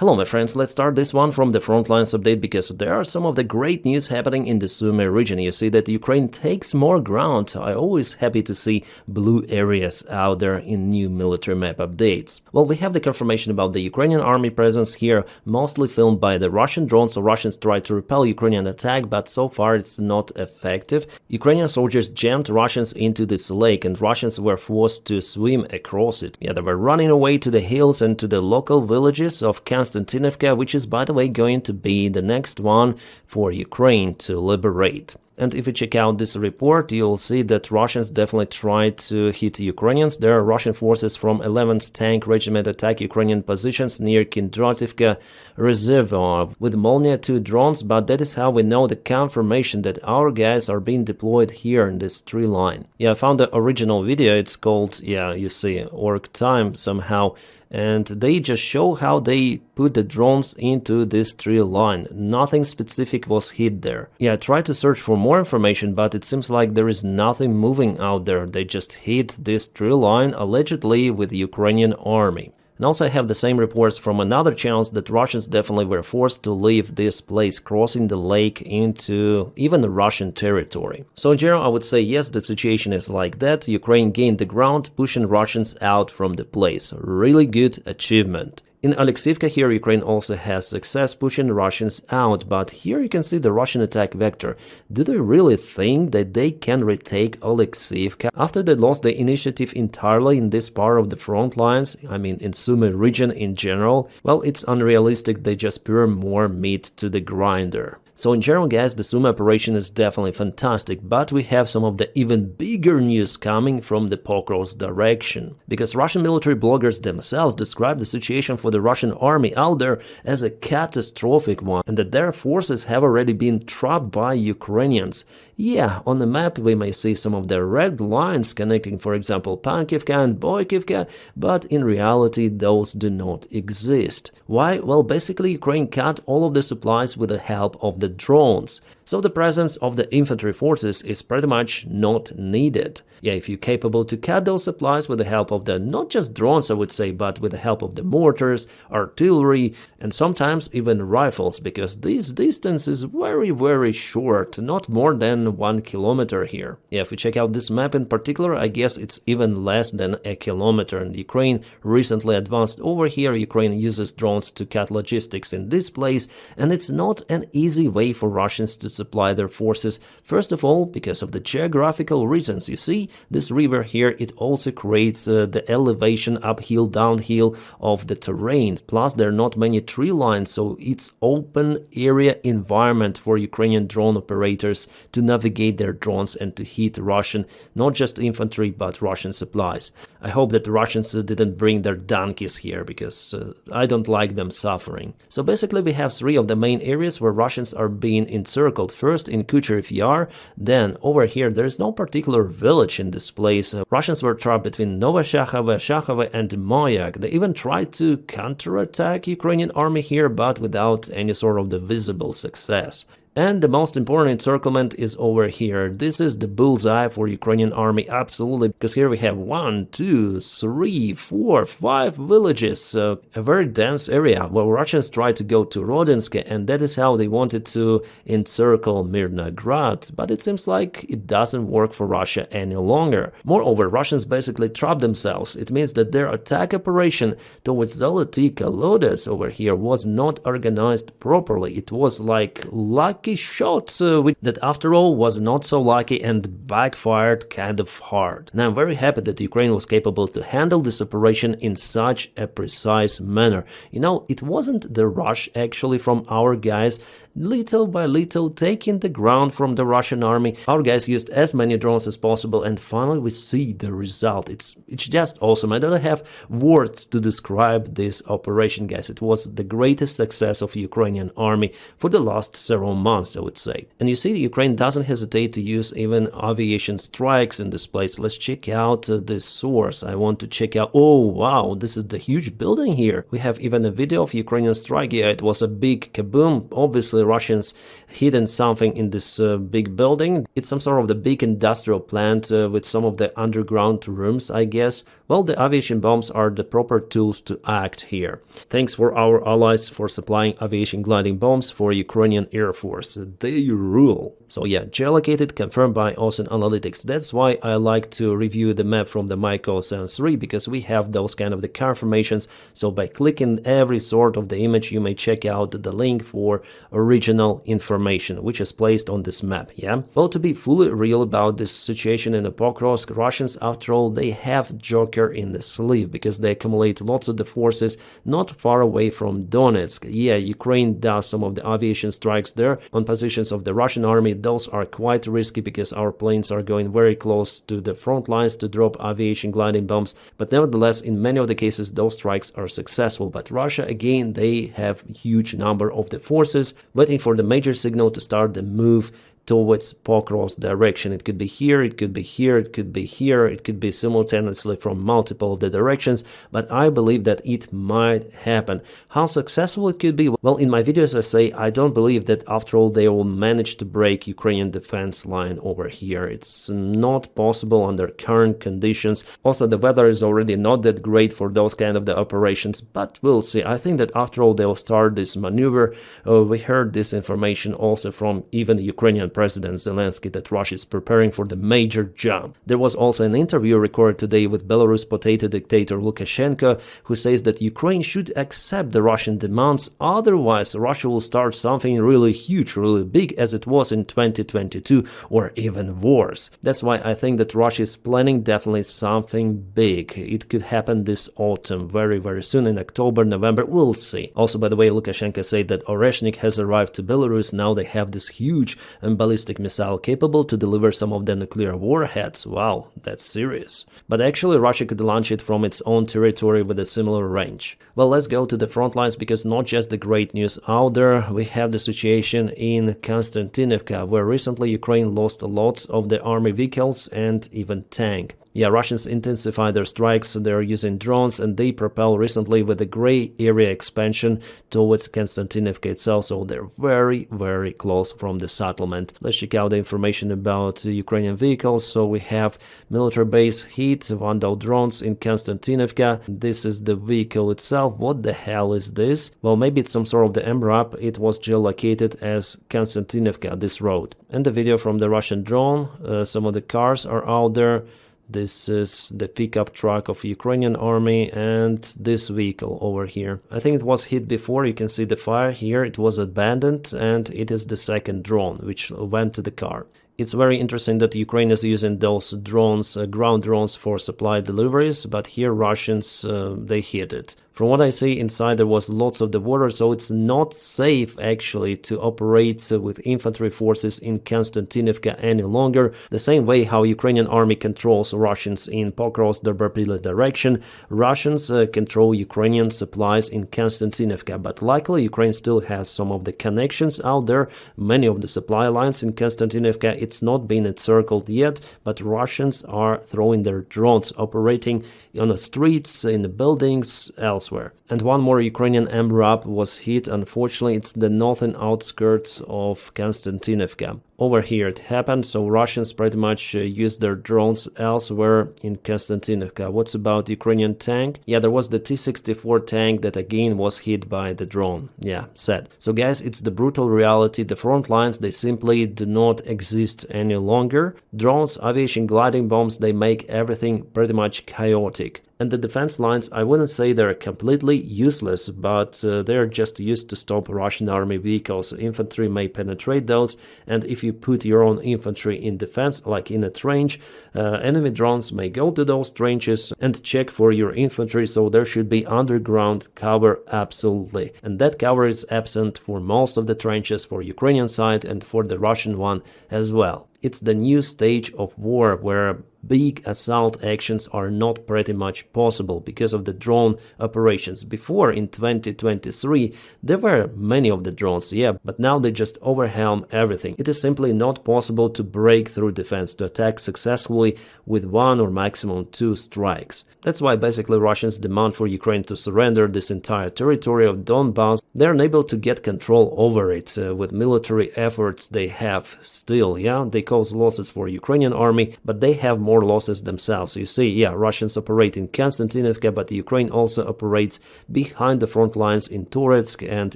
Hello my friends, let's start this one from the front lines update because there are some of the great news happening in the Sumy region. You see that Ukraine takes more ground. I'm always happy to see blue areas out there in new military map updates. Well, we have the confirmation about the Ukrainian army presence here, mostly filmed by the Russian drones. So Russians tried to repel Ukrainian attack, but so far it's not effective. Ukrainian soldiers jammed Russians into this lake and Russians were forced to swim across it. Yeah, they were running away to the hills and to the local villages of Konstantinovka, which is, by the way, going to be the next one for Ukraine to liberate. And if you check out this report, you'll see that Russians definitely tried to hit Ukrainians. There are Russian forces from 11th Tank Regiment attack Ukrainian positions near Kindrativka Reservoir with Molnia 2 drones, but that is how we know the confirmation that our guys are being deployed here in this tree line. Yeah, I found the original video. It's called, yeah, you see, Orc Time somehow. And they just show how they put the drones into this tree line. Nothing specific was hit there. Yeah, I tried to search for more information, but it seems like there is nothing moving out there. They just hit this tree line, allegedly with the Ukrainian army. And also I have the same reports from another channels that Russians definitely were forced to leave this place, crossing the lake into even Russian territory. So in general, I would say yes, the situation is like that. Ukraine gained the ground, pushing Russians out from the place. Really good achievement. In Alexivka here, Ukraine also has success pushing Russians out, but here you can see the Russian attack vector. Do they really think that they can retake Alexivka after they lost the initiative entirely in this part of the front lines? I mean, in Sumy region in general? Well, it's unrealistic, they just pour more meat to the grinder. So in general, guys, the Sumy operation is definitely fantastic, but we have some of the even bigger news coming from the Pokrovsk direction. Because Russian military bloggers themselves describe the situation for the Russian army out there as a catastrophic one, and that their forces have already been trapped by Ukrainians. Yeah, on the map we may see some of the red lines connecting, for example, Pankivka and Boykivka, but in reality those do not exist. Why? Well, basically Ukraine cut all of the supplies with the help of the drones. So the presence of the infantry forces is pretty much not needed. Yeah, if you're capable to cut those supplies with the help of the not just drones, I would say, but with the help of the mortars, artillery, and sometimes even rifles, because this distance is very short, not more than 1 kilometer here. Yeah, if we check out this map in particular, I guess it's even less than a kilometer, and Ukraine recently advanced over here. Ukraine uses drones to cut logistics in this place, and it's not an easy way for Russians to supply their forces. First of all, because of the geographical reasons. You see, this river here, it also creates the elevation uphill, downhill of the terrain. Plus, there are not many tree lines, so it's open area environment for Ukrainian drone operators to navigate their drones and to hit Russian, not just infantry, but Russian supplies. I hope that the Russians didn't bring their donkeys here, because I don't like them suffering. So basically, we have 3 of the main areas where Russians are being encircled. First in Kucherev Yar, then over here there is no particular village in this place. Russians were trapped between Novoshakhove and Mayak. They even tried to counterattack Ukrainian army here, but without any sort of the visible success. And the most important encirclement is over here. This is the bullseye for Ukrainian army, absolutely, because here we have 1, 2, 3, 4, 5 villages, a very dense area where Russians tried to go to Rodinsk, and that is how they wanted to encircle Mirnograd, but it seems like it doesn't work for Russia any longer. Moreover, Russians basically trapped themselves. It means that their attack operation towards Zoloty Kolodets over here was not organized properly. It was like lucky shot that after all was not so lucky and backfired kind of hard. And I'm very happy that Ukraine was capable to handle this operation in such a precise manner. You know, it wasn't the rush actually from our guys, little by little taking the ground from the Russian army. Our guys used as many drones as possible, and finally we see the result. It's just awesome. I don't have words to describe this operation, guys. It was the greatest success of Ukrainian army for the last several months, I would say. And you see, Ukraine doesn't hesitate to use even aviation strikes in this place. Let's check out this source. I want to check out, oh wow, this is the huge building here. We have even a video of Ukrainian strike. Yeah, it was a big kaboom. Obviously actually Russians hidden something in this big building. It's some sort of the big industrial plant with some of the underground rooms, I guess. Well, the aviation bombs are the proper tools to act here. Thanks for our allies for supplying aviation gliding bombs for Ukrainian Air Force. They rule. So yeah, geolocated, confirmed by Ocean Analytics. That's why I like to review the map from the Myco Sense 3, because we have those kind of the confirmations. So by clicking every sort of the image, you may check out the link for original information, which is placed on this map, yeah? Well, to be fully real about this situation in the Pokrovsk, Russians, after all, they have Joker in the sleeve, because they accumulate lots of the forces not far away from Donetsk. Yeah, Ukraine does some of the aviation strikes there on positions of the Russian army. Those are quite risky because our planes are going very close to the front lines to drop aviation gliding bombs, but nevertheless, in many of the cases, those strikes are successful. But Russia, again, they have huge number of the forces waiting for the major signal to start the move towards Pokrovsk direction. It could be here, it could be here, it could be here, it could be simultaneously from multiple of the directions, but I believe that it might happen. How successful it could be? Well, in my videos I say I don't believe that after all they will manage to break Ukrainian defense line over here. It's not possible under current conditions. Also, the weather is already not that great for those kind of the operations, but we'll see. I think that after all they'll start this maneuver. We heard this information also from even Ukrainian President Zelensky that Russia is preparing for the major jump. There was also an interview recorded today with Belarus potato dictator Lukashenko, who says that Ukraine should accept the Russian demands, otherwise Russia will start something really huge, really big, as it was in 2022, or even worse. That's why I think that Russia is planning definitely something big. It could happen this autumn, very soon, in October, November, we'll see. Also, by the way, Lukashenko said that Oreshnik has arrived to Belarus. Now they have this huge ballistic missile capable to deliver some of the nuclear warheads. Wow, that's serious. But actually Russia could launch it from its own territory with a similar range. Well, let's go to the front lines, because not just the great news out there, we have the situation in Konstantinivka, where recently Ukraine lost lots of the army vehicles and even tank. Yeah, Russians intensify their strikes, they're using drones, and they propel recently with the gray area expansion towards Konstantinivka itself, so they're very close from the settlement. Let's check out the information about Ukrainian vehicles. So we have military base hit, Vandal drones in Konstantinivka. This is the vehicle itself. What the hell is this? Well, maybe it's some sort of the MRAP. It was geolocated as Konstantinivka, this road. And the video from the Russian drone, some of the cars are out there. This is the pickup truck of Ukrainian army and this vehicle over here. I think it was hit before. You can see the fire here. It was abandoned, and it is the second drone which went to the car. It's very interesting that Ukraine is using those drones, ground drones, for supply deliveries, but here Russians, they hit it. From what I see, inside there was lots of the water, so it's not safe actually to operate with infantry forces in Konstantinivka any longer. The same way how Ukrainian army controls Russians in Pokrovsk, Dopropillya direction, Russians control Ukrainian supplies in Konstantinivka. But luckily Ukraine still has some of the connections out there, many of the supply lines in Konstantinivka. It's not been encircled yet, but Russians are throwing their drones, operating on the streets, in the buildings, elsewhere. And one more Ukrainian MRAP was hit. Unfortunately, it's the northern outskirts of Konstantinivka. Over here it happened, so Russians pretty much used their drones elsewhere in Konstantinivka. What's about Ukrainian tank? Yeah, there was the T-64 tank that again was hit by the drone. Yeah, sad. So guys, it's the brutal reality. The front lines, they simply do not exist any longer. Drones, aviation gliding bombs, they make everything pretty much chaotic. And the defense lines, I wouldn't say they're completely useless, but they're just used to stop Russian army vehicles. Infantry may penetrate those, and if you put your own infantry in defense, like in a trench, enemy drones may go to those trenches and check for your infantry, so there should be underground cover, absolutely. And that cover is absent for most of the trenches, for Ukrainian side and for the Russian one as well. It's the new stage of war where big assault actions are not pretty much possible because of the drone operations. Before, in 2023, there were many of the drones, yeah, but now they just overwhelm everything. It is simply not possible to break through defense, to attack successfully with one or maximum two strikes. That's why basically Russians demand for Ukraine to surrender this entire territory of Donbass. They're unable to get control over it with military efforts they have still, yeah. They cause losses for Ukrainian army, but they have more losses themselves. You see, yeah, Russians operate in Konstantinovka, but Ukraine also operates behind the front lines in Toretsk and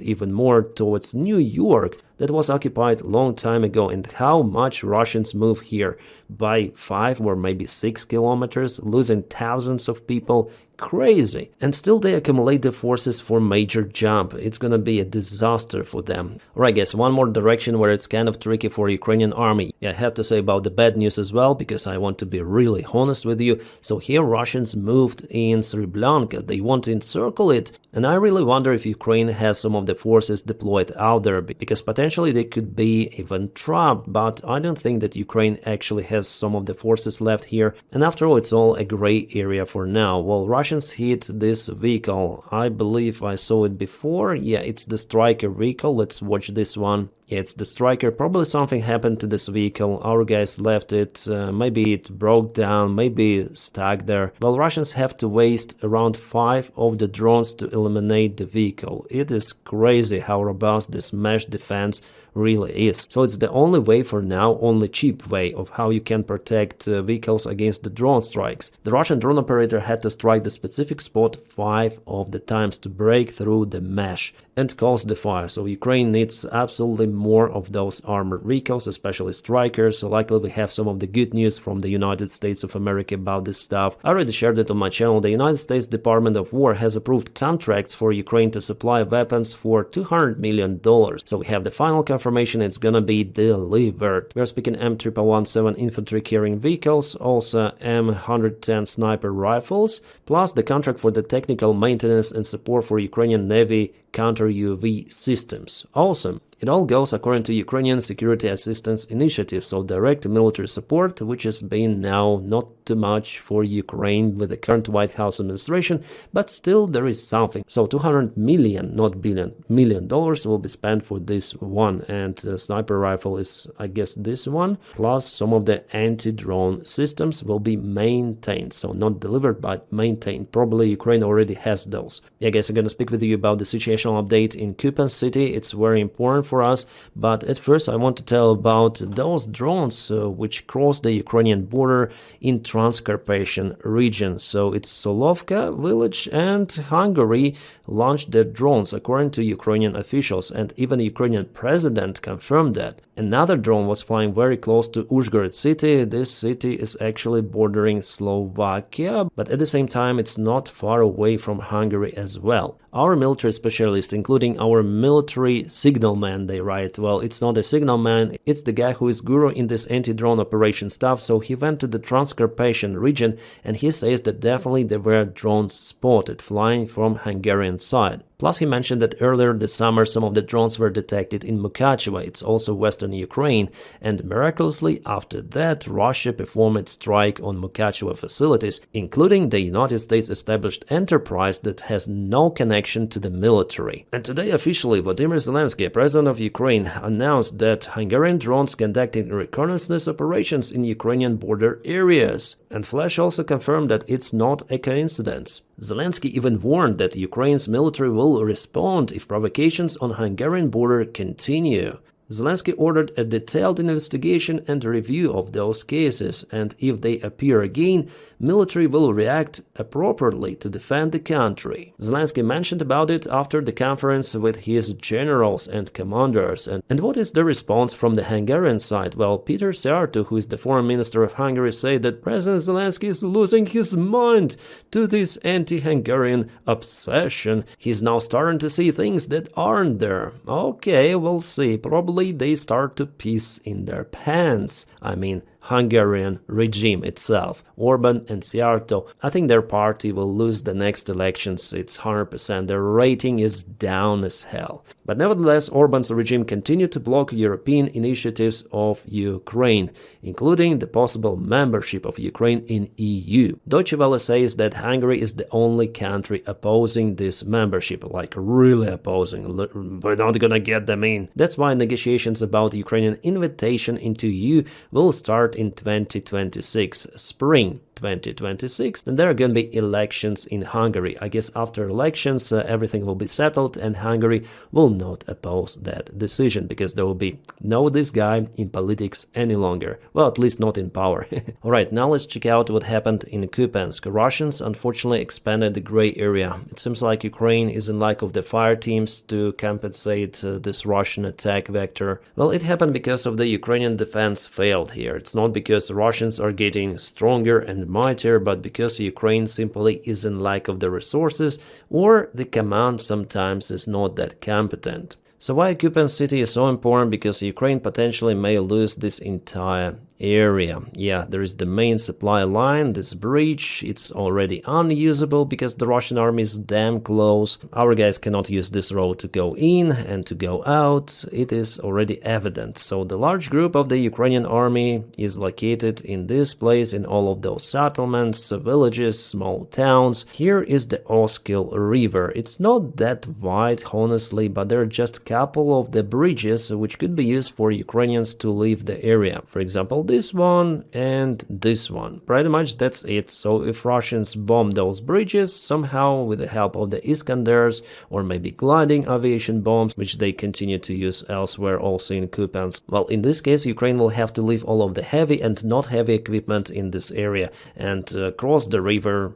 even more towards New York, that was occupied a long time ago. And how much Russians move here? By 5 or maybe 6 kilometers, losing thousands of people. Crazy. And still they accumulate the forces for major jump. It's gonna be a disaster for them. Alright guys, one more direction where it's kind of tricky for Ukrainian army. I have to say about the bad news as well, because I want to be really honest with you. So here Russians moved in Sreblanka. They want to encircle it. And I really wonder if Ukraine has some of the forces deployed out there, because potentially they could be even trapped. But I don't think that Ukraine actually has some of the forces left here. And after all, it's all a gray area for now. Well, Russians hit this vehicle. I believe I saw it before. Yeah, it's the Striker vehicle. Let's watch this one. Yeah, it's the Striker. Probably something happened to this vehicle. Our guys left it. Maybe it broke down, maybe stuck there. Well, Russians have to waste around 5 of the drones to eliminate the vehicle. It is crazy how robust this mesh defense really is. So it's the only way for now, only cheap way of how you can protect vehicles against the drone strikes. The Russian drone operator had to strike the specific spot 5 of the times to break through the mesh and cause the fire. So Ukraine needs absolutely more of those armored vehicles, especially Strikers. So likely we have some of the good news from the United States of America about this stuff. I already shared it on my channel. The United States Department of War has approved contracts for Ukraine to supply weapons for $200 million. So we have the final confirmation it's gonna be delivered. We are speaking M1117 infantry carrying vehicles, also M110 sniper rifles, plus the contract for the technical maintenance and support for Ukrainian Navy counter-UAV systems. Awesome. It all goes according to Ukrainian Security Assistance Initiative, so direct military support, which has been now not too much for Ukraine with the current White House administration, but still there is something. So $200 million, not billion, $1 million will be spent for this one, and sniper rifle is, I guess, this one, plus some of the anti-drone systems will be maintained, so not delivered but maintained. Probably Ukraine already has those. Yeah guys, I'm gonna speak with you about the situational update in Kupiansk city. It's very important for us, but at first I want to tell about those drones which cross the Ukrainian border in Transcarpathian region. So it's Solovka village and Hungary launched their drones according to Ukrainian officials, and even the Ukrainian president confirmed that. Another drone was flying very close to Uzhhorod city. This city is actually bordering Slovakia, but at the same time it's not far away from Hungary as well. Our military specialists, including our military signalman, they write, well, it's not a signalman, it's the guy who is guru in this anti-drone operation stuff, so he went to the Transcarpathian region and he says that definitely there were drones spotted flying from Hungarian side. Plus, he mentioned that earlier this summer some of the drones were detected in Mukachevo, it's also western Ukraine, and miraculously after that Russia performed its strike on Mukachevo facilities, including the United States established enterprise that has no connection to the military. And today officially Vladimir Zelensky, president of Ukraine, announced that Hungarian drones conducting reconnaissance operations in Ukrainian border areas. And Flash also confirmed that it's not a coincidence. Zelensky even warned that Ukraine's military will respond if provocations on Hungarian border continue. Zelensky ordered a detailed investigation and review of those cases, and if they appear again, military will react appropriately to defend the country. Zelensky mentioned about it after the conference with his generals and commanders. And what is the response from the Hungarian side? Well, Peter Szijjártó, who is the foreign minister of Hungary, said that President Zelensky is losing his mind to this anti-Hungarian obsession. He's now starting to see things that aren't there. Okay, we'll see. Probably they start to piss in their pants. I mean, Hungarian regime itself. Orban and Szijjártó, I think their party will lose the next elections, it's 100%. Their rating is down as hell. But nevertheless, Orban's regime continued to block European initiatives of Ukraine, including the possible membership of Ukraine in EU. Deutsche Welle says that Hungary is the only country opposing this membership, like really opposing. We're not gonna get them in. That's why negotiations about Ukrainian invitation into EU will start in 2026, spring 2026. Then there are going to be elections in Hungary. I guess after elections everything will be settled and Hungary will not oppose that decision because there will be no this guy in politics any longer. Well, at least not in power. Alright, now let's check out what happened in Kupiansk. Russians unfortunately expanded the gray area. It seems like Ukraine is in lack of the fire teams to compensate this Russian attack vector. Well, it happened because of the Ukrainian defense failed here. It's not because the Russians are getting stronger and mightier, but because Ukraine simply is in lack of the resources or the command sometimes is not that competent. So why Kupiansk city is so important? Because Ukraine potentially may lose this entire area. Yeah, there is the main supply line, this bridge, it's already unusable because the Russian army is damn close. Our guys cannot use this road to go in and to go out, it is already evident. So the large group of the Ukrainian army is located in this place, in all of those settlements, villages, small towns. Here is the Oskil river. It's not that wide honestly, but there are just a couple of the bridges which could be used for Ukrainians to leave the area. For example, this one and this one. Pretty much that's it. So if Russians bomb those bridges somehow with the help of the Iskanders or maybe gliding aviation bombs, which they continue to use elsewhere also in Kupiansk, well, in this case Ukraine will have to leave all of the heavy and not heavy equipment in this area and cross the river.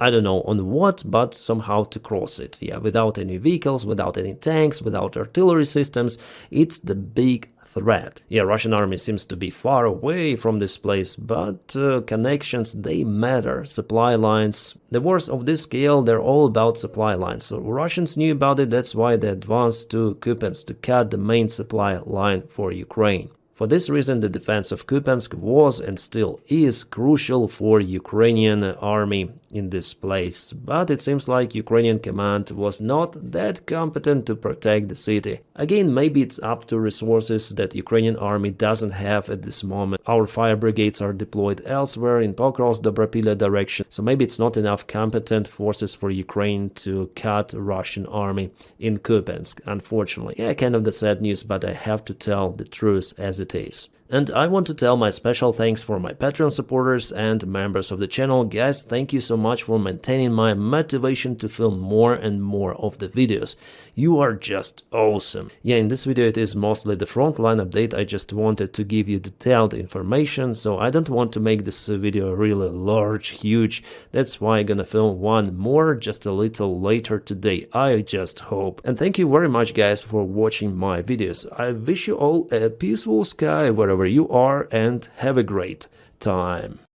I don't know on what, but somehow to cross it. Yeah, without any vehicles, without any tanks, without artillery systems. It's the big threat. Yeah, Russian army seems to be far away from this place, but connections, they matter. Supply lines, the wars of this scale, they're all about supply lines. So Russians knew about it, that's why they advanced to Kupiansk to cut the main supply line for Ukraine. For this reason, the defense of Kupiansk was and still is crucial for Ukrainian army in this place, but it seems like Ukrainian command was not that competent to protect the city. Again, maybe it's up to resources that Ukrainian army doesn't have at this moment. Our fire brigades are deployed elsewhere in Pokrovsk, Dopropillya direction, so maybe it's not enough competent forces for Ukraine to cut Russian army in Kupiansk, unfortunately. Yeah, kind of the sad news, but I have to tell the truth as it is. And I want to tell my special thanks for my Patreon supporters and members of the channel. Guys, thank you so much for maintaining my motivation to film more and more of the videos. You are just awesome. Yeah, in this video it is mostly the frontline update. I just wanted to give you detailed information, so I don't want to make this video really large, huge. That's why I'm gonna film one more just a little later today, I just hope. And thank you very much guys for watching my videos. I wish you all a peaceful sky wherever you are and have a great time.